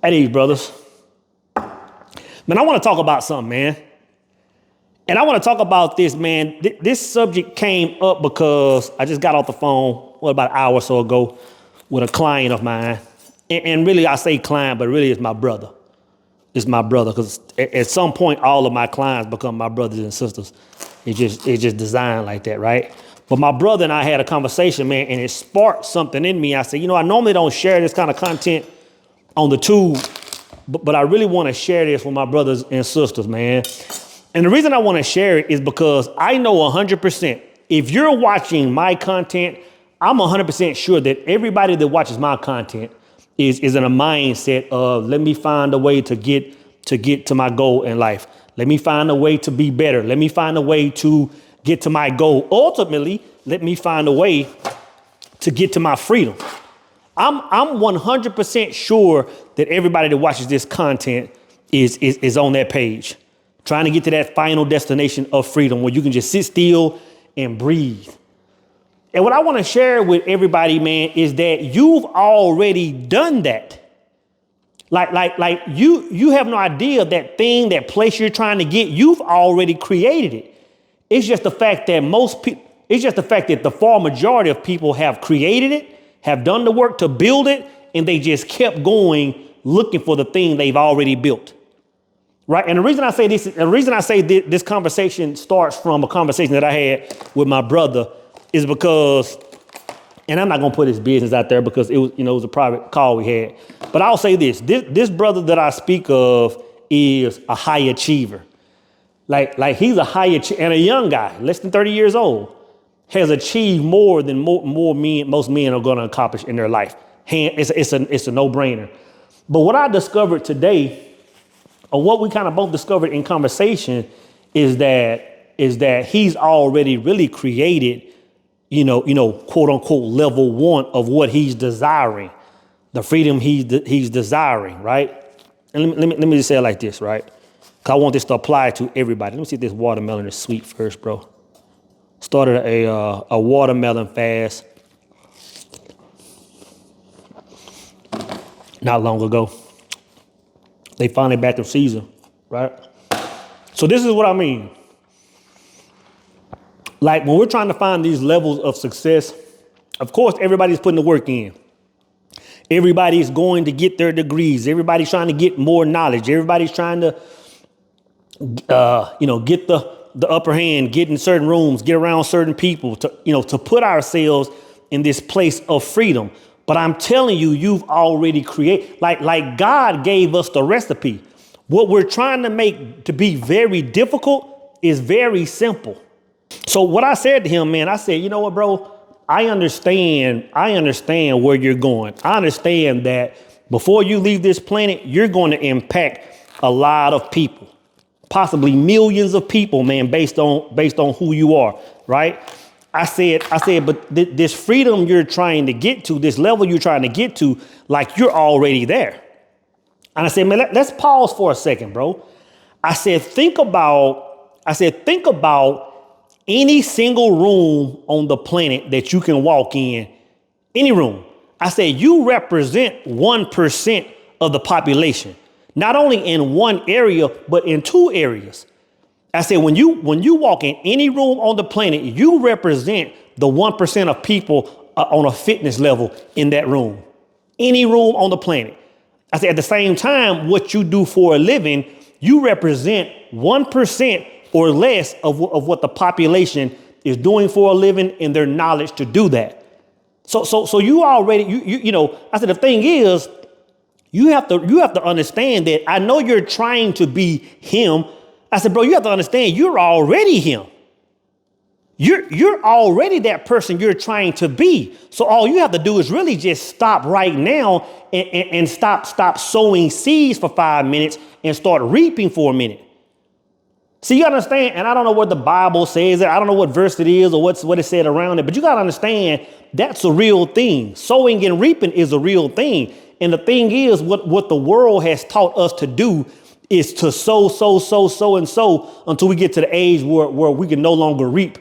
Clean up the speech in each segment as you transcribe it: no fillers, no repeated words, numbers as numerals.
Hey, these brothers. Man, I want to talk about something, man. And I want to talk about this, man. This subject came up because I just got off the phone, about an hour or so ago with a client of mine. And really, I say client, but really it's my brother. It's my brother because at some point, all of my clients become my brothers and sisters. It's just designed like that, right? But my brother and I had a conversation, man, and it sparked something in me. I said, I normally don't share this kind of content on the tube, but I really want to share this with my brothers and sisters, man. And the reason I want to share it is because I know 100%, if you're watching my content, I'm 100% sure that everybody that watches my content is in a mindset of, let me find a way to get to my goal in life. Let me find a way to be better. Let me find a way to get to my goal. Ultimately, let me find a way to get to my freedom. I'm 100% sure that everybody that watches this content is on that page, trying to get to that final destination of freedom where you can just sit still and breathe. And what I want to share with everybody, man, is that you've already done that. Like you have no idea that thing, that place you're trying to get, you've already created it. It's just the fact that the far majority of people have created it, have done the work to build it, and they just kept going looking for the thing they've already built. Right. And the reason I say this conversation starts from a conversation that I had with my brother is because, and I'm not going to put his business out there because it was a private call we had. But I'll say this brother that I speak of is a high achiever. Like he's a high achiever, and a young guy, less than 30 years old, has achieved more than most men are going to accomplish in their life. It's a no-brainer. But what I discovered today, or what we kind of both discovered in conversation, is that he's already really created, quote unquote, level one of what he's desiring, the freedom he's desiring, right? And let me just say it like this, right? Because I want this to apply to everybody. Let me see if this watermelon is sweet first, bro. Started a watermelon fast not long ago. They finally back in season, right? So this is what I mean. Like when we're trying to find these levels of success, of course, everybody's putting the work in. Everybody's going to get their degrees. Everybody's trying to get more knowledge. Everybody's trying to, get the upper hand, get in certain rooms, get around certain people to put ourselves in this place of freedom. But I'm telling you, you've already created, like God gave us the recipe. What we're trying to make to be very difficult is very simple. So what I said to him, man, I said, you know what, bro, I understand where you're going. I understand that before you leave this planet, you're going to impact a lot of people, possibly millions of people, man, based on who you are, right? I said, but this freedom you're trying to get to, this level you're trying to get to, like you're already there. And I said, man, let's pause for a second, bro. I said, think about any single room on the planet that you can walk in, any room. I said, you represent 1% of the population, not only in one area, but in two areas. I said, when you walk in any room on the planet, you represent the 1% of people on a fitness level in that room, any room on the planet. I said, at the same time, what you do for a living, you represent 1% or less of what the population is doing for a living and their knowledge to do that. So you already, I said, the thing is, you have to understand that I know you're trying to be him. I said, bro, you have to understand you're already him. You're already that person you're trying to be. So all you have to do is really just stop right now and stop sowing seeds for 5 minutes and start reaping for a minute. See, you understand, and I don't know what the Bible says, I don't know what verse it is or what it said around it, but you got to understand that's a real thing. Sowing and reaping is a real thing. And the thing is, what the world has taught us to do is to sow until we get to the age where we can no longer reap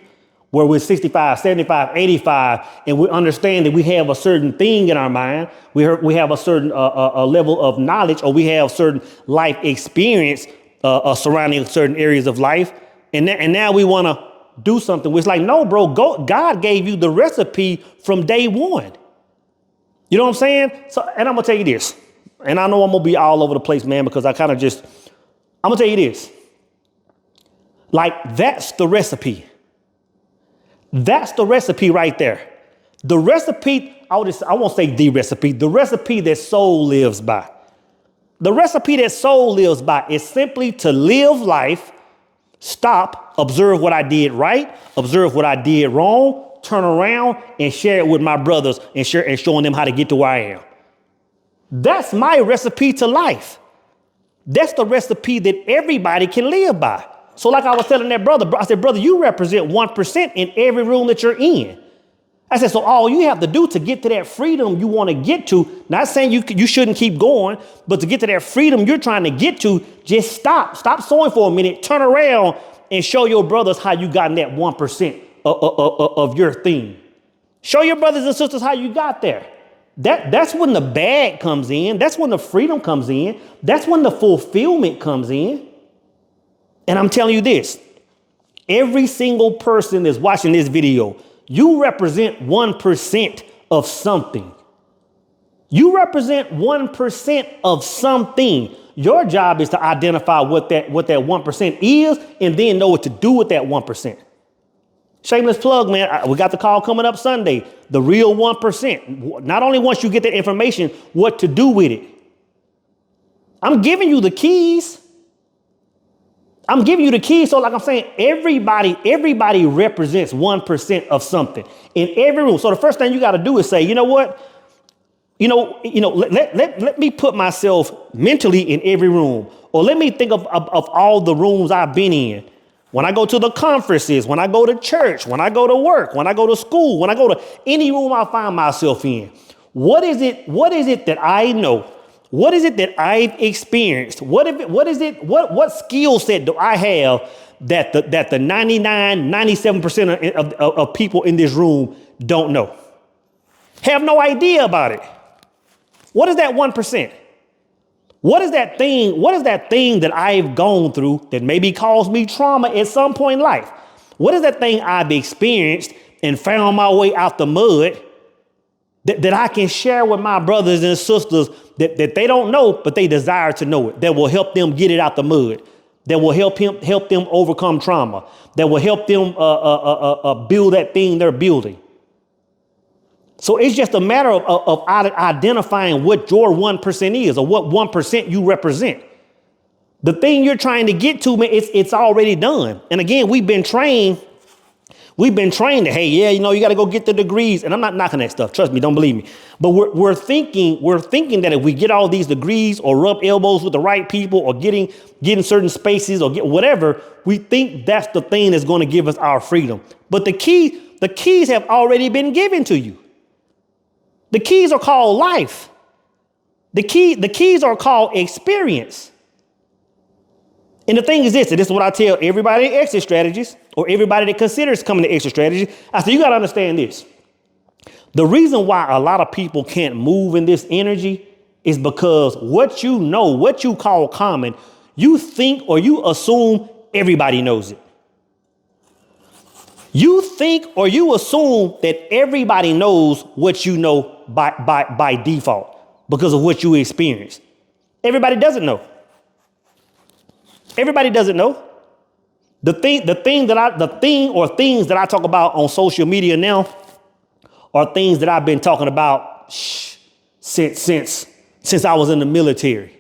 where we're 65, 75, 85, and we understand that we have a certain thing in our mind. We have a certain a level of knowledge, or we have certain life experience surrounding certain areas of life. And now we want to do something. It's like, no, bro, God gave you the recipe from day one. You know what I'm saying? So, and I'm going to tell you this, and I know I'm going to be all over the place, man, because I'm going to tell you this. Like, that's the recipe. That's the recipe right there. The recipe, I won't say the recipe that soul lives by. The recipe that soul lives by is simply to live life, stop, observe what I did right, observe what I did wrong, turn around and share it with my brothers and showing them how to get to where I am. That's my recipe to life. That's the recipe that everybody can live by. So like I was telling that brother, I said, brother, you represent 1% in every room that you're in. I said, so all you have to do to get to that freedom you want to get to, not saying you shouldn't keep going, but to get to that freedom you're trying to get to, just stop sewing for a minute, turn around and show your brothers how you got in that 1% of your thing. Show your brothers and sisters how you got there. That's when the bag comes in. That's when the freedom comes in. That's when the fulfillment comes in. And I'm telling you this, every single person that's watching this video, you represent 1% of something. You represent 1% of something. Your job is to identify what that 1% is and then know what to do with that 1%. Shameless plug, man. We got the call coming up Sunday. The real 1%. Not only once you get that information, what to do with it. I'm giving you the keys. So like I'm saying, everybody represents 1% of something in every room. So the first thing you got to do is say, you know what? Let me put myself mentally in every room, or let me think of all the rooms I've been in. When I go to the conferences, when I go to church, when I go to work, when I go to school, when I go to any room I find myself in, what is it that I know? What is it that I've experienced? What skill set do I have that the 99, 97% of people in this room don't know? Have no idea about it. What is that 1%? What is that thing that I've gone through that maybe caused me trauma at some point in life? What is that thing I've experienced and found my way out the mud that I can share with my brothers and sisters that they don't know, but they desire to know it, that will help them get it out the mud, that will help them overcome trauma, that will help them build that thing they're building. So it's just a matter of identifying what your 1% is, or what 1% you represent. The thing you're trying to get to, man, it's already done. And again, we've been trained that, hey, yeah, you got to go get the degrees. And I'm not knocking that stuff. Trust me, don't believe me. But we're thinking that if we get all these degrees or rub elbows with the right people or get in certain spaces or get whatever, we think that's the thing that's going to give us our freedom. But the keys have already been given to you. The keys are called life. The keys are called experience. And the thing is this, and this is what I tell everybody in exit strategies, or everybody that considers coming to exit strategy. I say, you got to understand this. The reason why a lot of people can't move in this energy is because what you call common, you think or you assume everybody knows it. You think or you assume that everybody knows what you know by default because of what you experienced. Everybody doesn't know. Everybody doesn't know. The thing or things that I talk about on social media now are things that I've been talking about since I was in the military.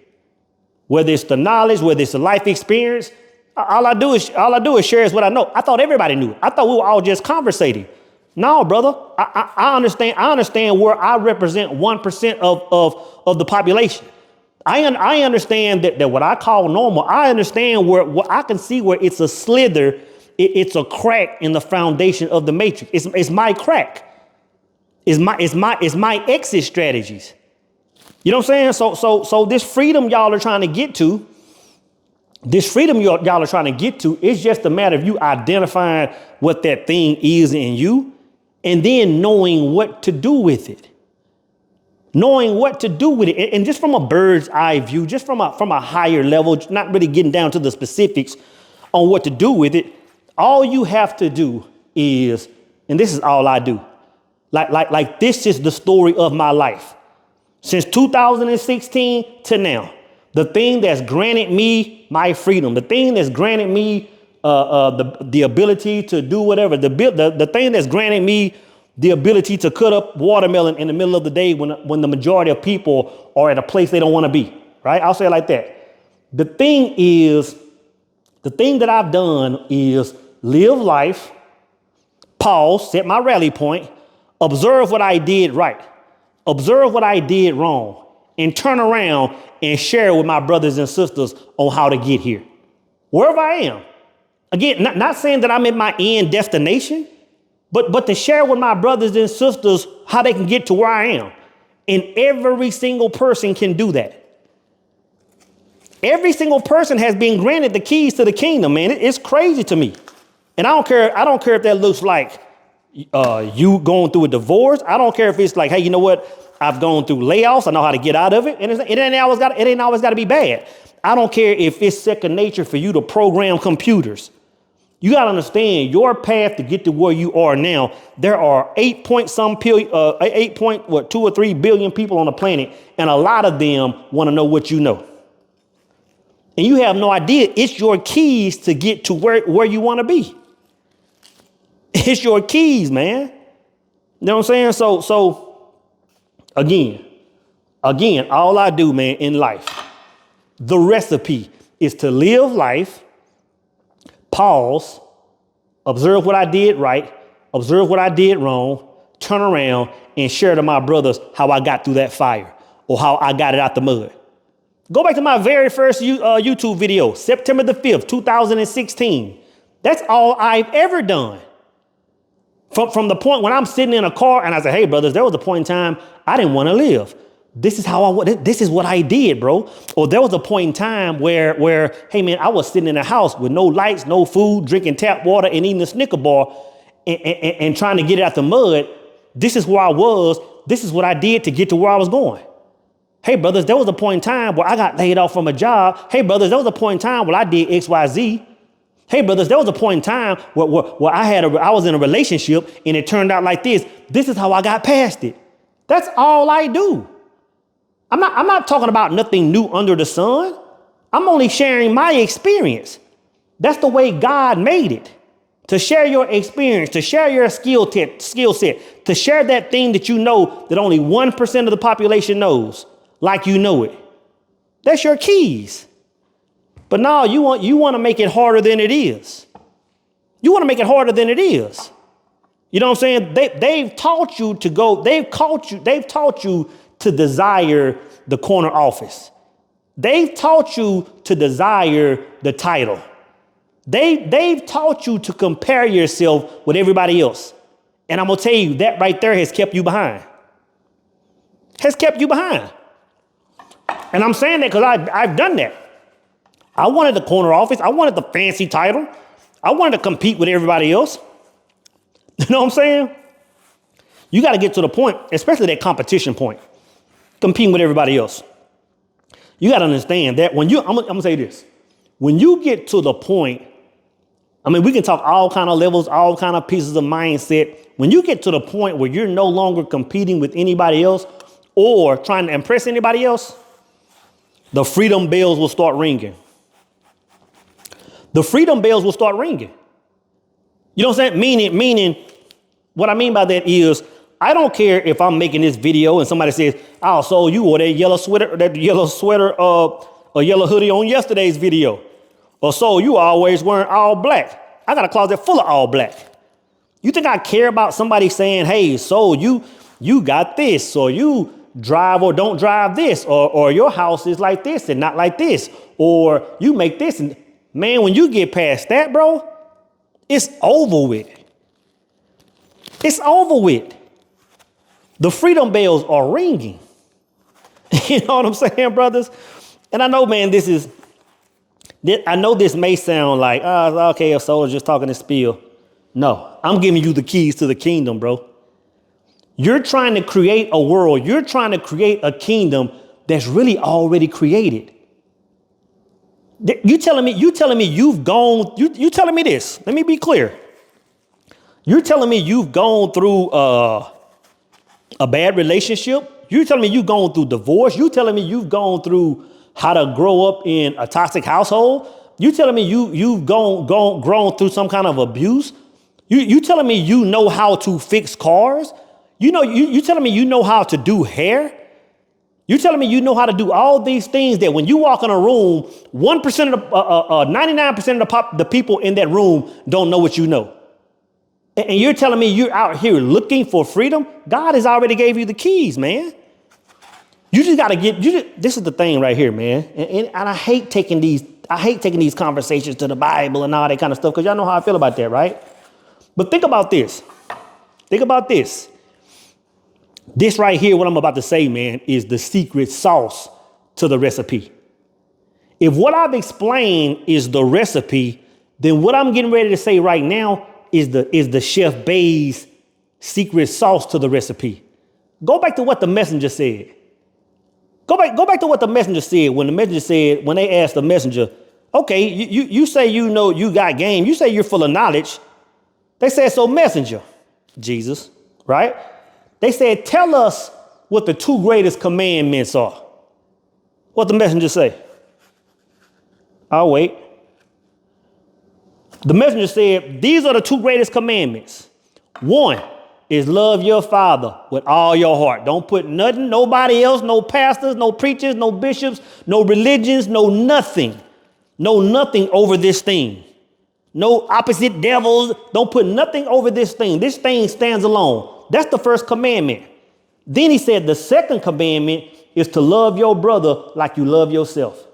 Whether it's the knowledge, whether it's the life experience, all I do is share is what I know. I thought everybody knew. I thought we were all just conversating. No, brother. I understand where I represent 1% of the population. I understand that what I call normal. I understand where I can see where it's a slither. It's a crack in the foundation of the matrix. It's my crack. It's my exit strategies. You know what I'm saying? So this freedom y'all are trying to get to, This freedom y'all are trying to get to, it's just a matter of you identifying what that thing is in you and then knowing what to do with it. Knowing what to do with it. And just from a bird's eye view, just from a higher level, not really getting down to the specifics on what to do with it. All you have to do is, and this is all I do. Like this is the story of my life. Since 2016 to now, the thing that's granted me my freedom, the thing that's granted me the ability to do whatever, the thing that's granted me the ability to cut up watermelon in the middle of the day when the majority of people are at a place they don't want to be, right? I'll say it like that. The thing that I've done is live life, pause, set my rally point, observe what I did right, observe what I did wrong, and turn around and share with my brothers and sisters on how to get here. Wherever I am. Again, not saying that I'm at my end destination, but to share with my brothers and sisters how they can get to where I am. And every single person can do that. Every single person has been granted the keys to the kingdom, man. It's crazy to me. And I don't care if that looks like you going through a divorce. I don't care if it's like, hey, you know what? I've gone through layoffs. I know how to get out of it. And it ain't always got to be bad. I don't care if it's second nature for you to program computers. You got to understand your path to get to where you are now. There are 2 or 3 billion people on the planet, and a lot of them want to know what you know. And you have no idea. It's your keys to get to where you want to be. It's your keys, man. You know what I'm saying? So again, all I do, man, in life, the recipe is to live life, pause, observe what I did right, observe what I did wrong, turn around and share to my brothers how I got through that fire or how I got it out the mud. Go back to my very first YouTube video, September the 5th, 2016. That's all I've ever done. From the point when I'm sitting in a car and I say, hey, brothers, there was a point in time I didn't want to live. This is what I did, bro. Or there was a point in time where, hey, man, I was sitting in a house with no lights, no food, drinking tap water and eating a Snicker bar and trying to get it out the mud. This is where I was. This is what I did to get to where I was going. Hey, brothers, there was a point in time where I got laid off from a job. Hey, brothers, there was a point in time where I did X, Y, Z. Hey, brothers, there was a point in time where I was in a relationship and it turned out like this. This is how I got past it. That's all I do. I'm not talking about nothing new under the sun. I'm only sharing my experience. That's the way God made it. To share your experience, to share your skill set, to share that thing that you know that only 1% of the population knows, like you know it. That's your keys. But no, you want to make it harder than it is. You want to make it harder than it is. You know what I'm saying? They've taught you to go. They've taught you to desire the corner office. They've taught you to desire the title. They've taught you to compare yourself with everybody else. And I'm going to tell you that right there has kept you behind. Has kept you behind. And I'm saying that because I've done that. I wanted the corner office. I wanted the fancy title. I wanted to compete with everybody else. You know what I'm saying? You got to get to the point, especially that competition point, competing with everybody else. You got to understand that I'm going to say this. When you get to the point, I mean, we can talk all kind of levels, all kind of pieces of mindset. When you get to the point where you're no longer competing with anybody else or trying to impress anybody else, the freedom bells will start ringing. The freedom bells will start ringing. You know what I'm saying? Meaning, what I mean by that is, I don't care if I'm making this video and somebody says, oh, so you wore that yellow sweater, a yellow hoodie on yesterday's video. Or so you always wearing all black. I got a closet full of all black. You think I care about somebody saying, hey, so you got this, or you drive or don't drive this, or your house is like this and not like this, or you make this. And man, when you get past that, bro, it's over with. It's over with. The freedom bells are ringing. You know what I'm saying, brothers? And I know, man, this is I know this may sound like, okay, a soul is just talking to spill. No, I'm giving you the keys to the kingdom, bro. You're trying to create a world. You're trying to create a kingdom that's really already created. You telling me you've gone, you telling me this. Let me be clear. You're telling me you've gone through a bad relationship. You're telling me you've gone through divorce. You're telling me you've gone through how to grow up in a toxic household. You're telling me you've grown through some kind of abuse. You telling me you know how to fix cars. You telling me you know how to do hair. You're telling me you know how to do all these things that when you walk in a room, 1% of 99% of the people in that room don't know what you know. And you're telling me you're out here looking for freedom? God has already gave you the keys, man. You just got to this is the thing right here, man. And I hate taking these conversations to the Bible and all that kind of stuff because y'all know how I feel about that, right? But think about this. Think about this. This right here, what I'm about to say, man, is the secret sauce to the recipe. If what I've explained is the recipe, then what I'm getting ready to say right now is the Chef Bay's secret sauce to the recipe. Go back to what the messenger said. Go back to what the messenger said when they asked the messenger, okay, you say you know you got game. You say you're full of knowledge. They said, so messenger, Jesus, right? They said, tell us what the 2 greatest commandments are. What the messenger say? I'll wait. The messenger said, these are the 2 greatest commandments. 1 is love your father with all your heart. Don't put nothing, nobody else, no pastors, no preachers, no bishops, no religions, no nothing over this thing. No opposite devils. Don't put nothing over this thing. This thing stands alone. That's the first commandment. Then he said the second commandment is to love your brother like you love yourself.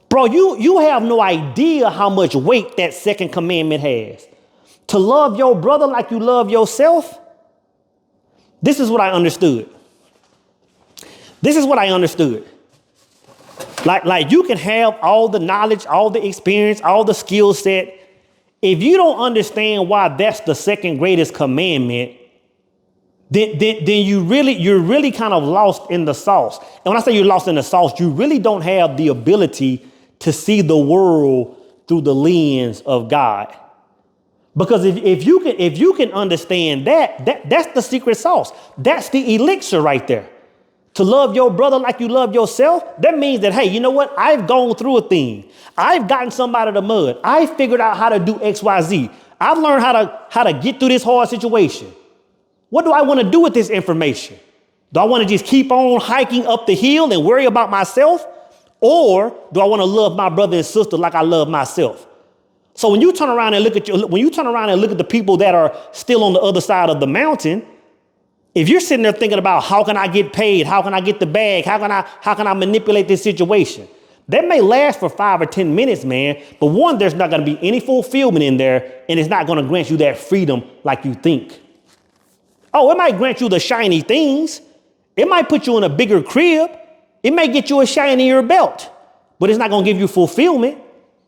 Bro, you have no idea how much weight that second commandment has. To love your brother like you love yourself. This is what I understood. Like you can have all the knowledge, all the experience, all the skill set. If you don't understand why that's the second greatest commandment, then you're really kind of lost in the sauce. And when I say you're lost in the sauce, you really don't have the ability to see the world through the lens of God. Because if you can understand that's the secret sauce. That's the elixir right there. To love your brother like you love yourself, that means that, hey, you know what? I've gone through a thing. I've gotten something out of the mud. I figured out how to do X, Y, Z. I've learned how to get through this hard situation. What do I want to do with this information? Do I want to just keep on hiking up the hill and worry about myself? Or do I want to love my brother and sister like I love myself? So when you turn around and look at the people that are still on the other side of the mountain, if you're sitting there thinking about how can I get paid? How can I get the bag? How can I manipulate this situation? That may last for 5 or 10 minutes, man. But one, there's not going to be any fulfillment in there, and it's not going to grant you that freedom like you think. Oh, it might grant you the shiny things. It might put you in a bigger crib. It may get you a shinier belt, but it's not going to give you fulfillment.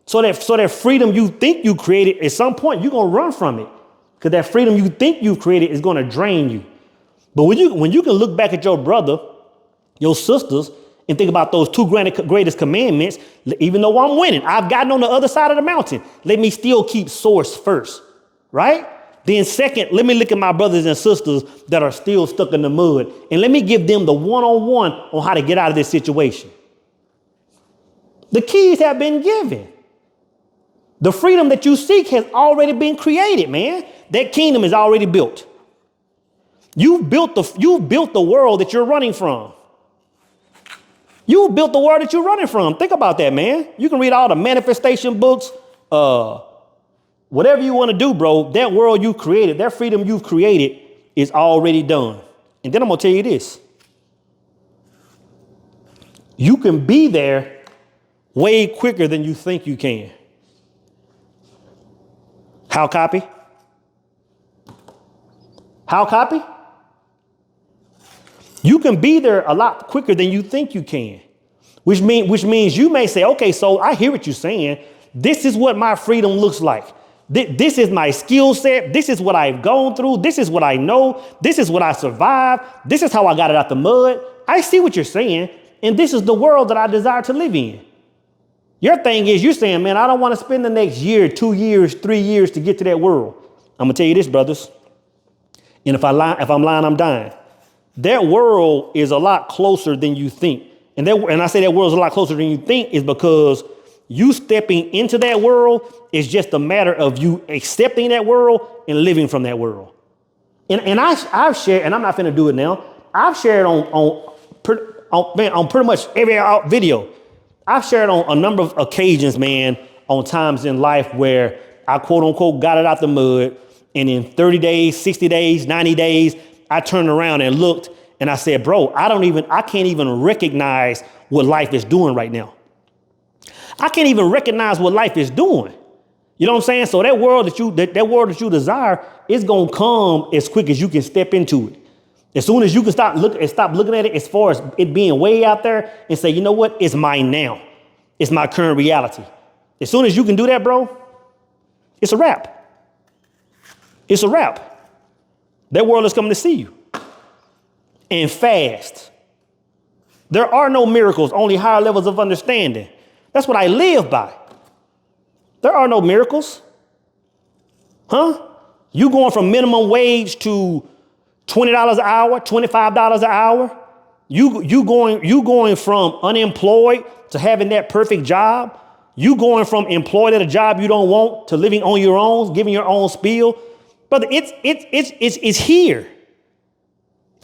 So that freedom you think you created, at some point, you're going to run from it because that freedom you think you've created is going to drain you. But when you can look back at your brother, your sisters, and think about those 2 greatest commandments, even though I'm winning, I've gotten on the other side of the mountain. Let me still keep source first, right? Then second, let me look at my brothers and sisters that are still stuck in the mud, and let me give them the one-on-one on how to get out of this situation. The keys have been given. The freedom that you seek has already been created, man. That kingdom is already built. You've built the world that you're running from. You built the world that you're running from. Think about that, man. You can read all the manifestation books, whatever you want to do, bro. That world you created, that freedom you've created is already done. And then I'm going to tell you this. You can be there way quicker than you think you can. How copy? How copy? You can be there a lot quicker than you think you can. which means you may say, okay, so I hear what you're saying. This is what my freedom looks like. This is my skill set. This is what I've gone through. This is what I know. This is what I survived. This is how I got it out the mud. I see what you're saying. And this is the world that I desire to live in. Your thing is you're saying, man, I don't want to spend the next year, 2 years, 3 years to get to that world. I'm going to tell you this, brothers. And if I'm lying, I'm dying. That world is a lot closer than you think. And I say that world's a lot closer than you think is because you stepping into that world is just a matter of you accepting that world and living from that world. And I've shared, and I'm not finna do it now. I've shared on pretty much every video. I've shared on a number of occasions, man, on times in life where I quote unquote got it out the mud. And in 30 days, 60 days, 90 days, I turned around and looked and I said, bro, I can't even recognize what life is doing right now. I can't even recognize what life is doing. You know what I'm saying? So that world that world that you desire is going to come as quick as you can step into it. As soon as you can stop looking at it as far as it being way out there and say, you know what? It's mine now. It's my current reality. As soon as you can do that, bro, it's a wrap. It's a wrap. That world is coming to see you. And fast. There are no miracles, only higher levels of understanding. That's what I live by. There are no miracles. Huh? You going from minimum wage to $20 an hour, $25 an hour. You going from unemployed to having that perfect job. You going from employed at a job you don't want to living on your own, giving your own spiel. Brother, it's here.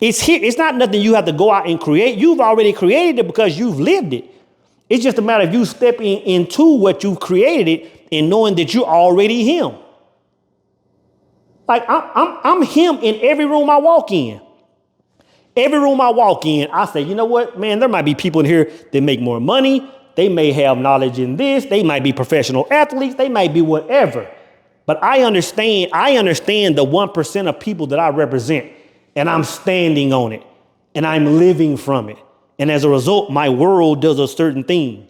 It's here. It's not nothing you have to go out and create. You've already created it because you've lived it. It's just a matter of you stepping into what you've created it and knowing that you're already him. Like I'm him in every room I walk in. Every room I walk in, I say, you know what, man, there might be people in here that make more money. They may have knowledge in this. They might be professional athletes. They might be whatever. But I understand the 1% of people that I represent, and I'm standing on it, and I'm living from it. And as a result, my world does a certain thing.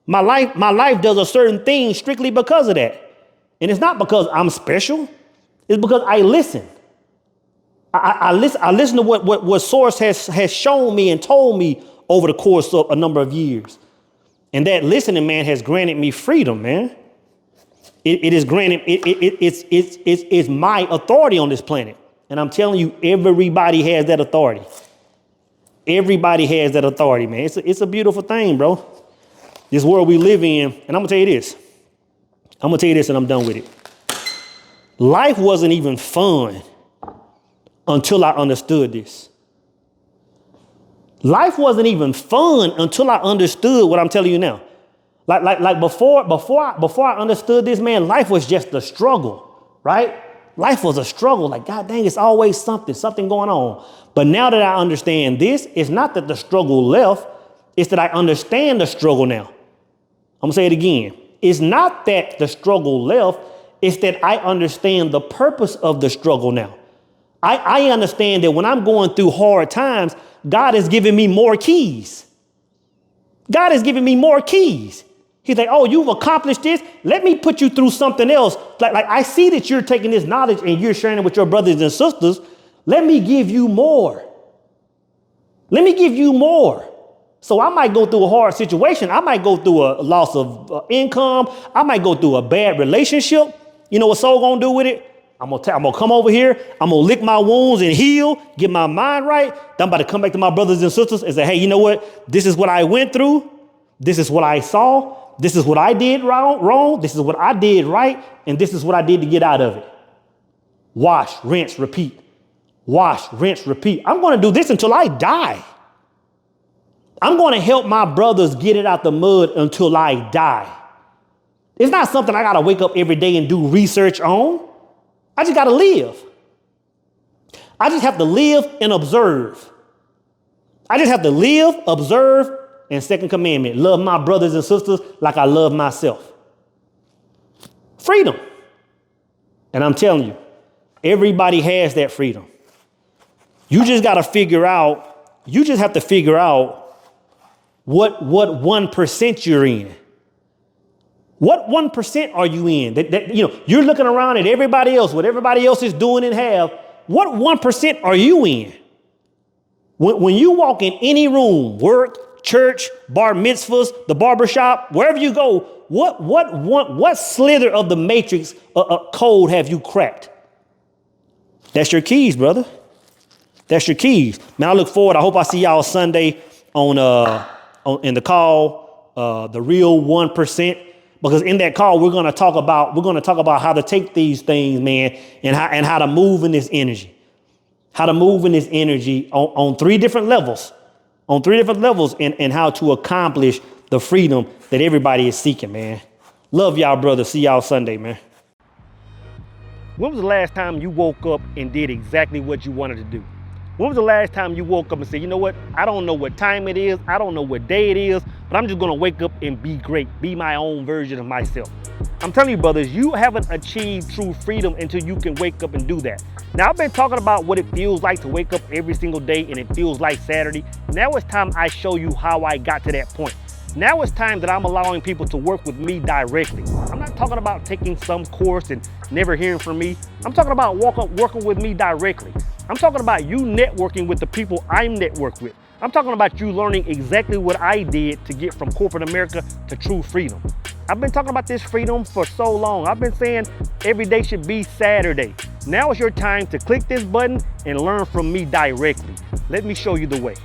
My life does a certain thing strictly because of that. And it's not because I'm special. It's because I listen. I listen to what Source has shown me and told me over the course of a number of years. And that listening, man, has granted me freedom, man. It is granted, it's my authority on this planet. And I'm telling you, everybody has that authority. Everybody has that authority, man. It's a beautiful thing, bro. This world we live in, and I'm gonna tell you this. And I'm done with it. Life wasn't even fun until I understood this. Life wasn't even fun until I understood what I'm telling you now. Like before I understood this, man, life was just a struggle, right? Life was a struggle. Like, God dang, it's always something going on. But now that I understand this, it's not that the struggle left. It's that I understand the struggle now. I'm gonna say it again. It's not that the struggle left. It's that I understand the purpose of the struggle now. I understand that when I'm going through hard times, God is giving me more keys. God is giving me more keys. He's like, oh, you've accomplished this. Let me put you through something else. Like I see that you're taking this knowledge and you're sharing it with your brothers and sisters. Let me give you more. Let me give you more. So I might go through a hard situation. I might go through a loss of income. I might go through a bad relationship. You know what soul gonna do with it? I'm gonna come over here. I'm gonna lick my wounds and heal, get my mind right. Then I'm about to come back to my brothers and sisters and say, hey, you know what? This is what I went through. This is what I saw. This is what I did wrong. This is what I did right. And this is what I did to get out of it. Wash, rinse, repeat. Wash, rinse, repeat. I'm going to do this until I die. I'm going to help my brothers get it out the mud until I die. It's not something I got to wake up every day and do research on. I just got to live. I just have to live and observe. I just have to live, observe, and second commandment, love my brothers and sisters like I love myself. Freedom. And I'm telling you, everybody has that freedom. You just got to figure out, you just have to figure out what 1% you're in. What 1% are you in? You're looking around at everybody else, what everybody else is doing and have. What 1% are you in? When you walk in any room, work, church, bar mitzvahs, the barbershop, wherever you go, what slither of the matrix code have you cracked? That's your keys, brother. That's your keys. Man, I look forward. I hope I see y'all Sunday on in the call, the real 1%. Because in that call, we're gonna talk about how to take these things, man, and how to move in this energy. How to move in this energy on three different levels. On three different levels, and how to accomplish the freedom that everybody is seeking, man. Love y'all, brother. See y'all Sunday, man. When was the last time you woke up and did exactly what you wanted to do? When was the last time you woke up and said, you know what? I don't know what time it is. I don't know what day it is, but I'm just going to wake up and be great. Be my own version of myself. I'm telling you, brothers, you haven't achieved true freedom until you can wake up and do that. Now, I've been talking about what it feels like to wake up every single day and it feels like Saturday. Now it's time I show you how I got to that point. Now it's time that I'm allowing people to work with me directly. I'm not talking about taking some course and never hearing from me. I'm talking about working with me directly. I'm talking about you networking with the people I'm networked with. I'm talking about you learning exactly what I did to get from corporate America to true freedom. I've been talking about this freedom for so long. I've been saying every day should be Saturday. Now is your time to click this button and learn from me directly. Let me show you the way.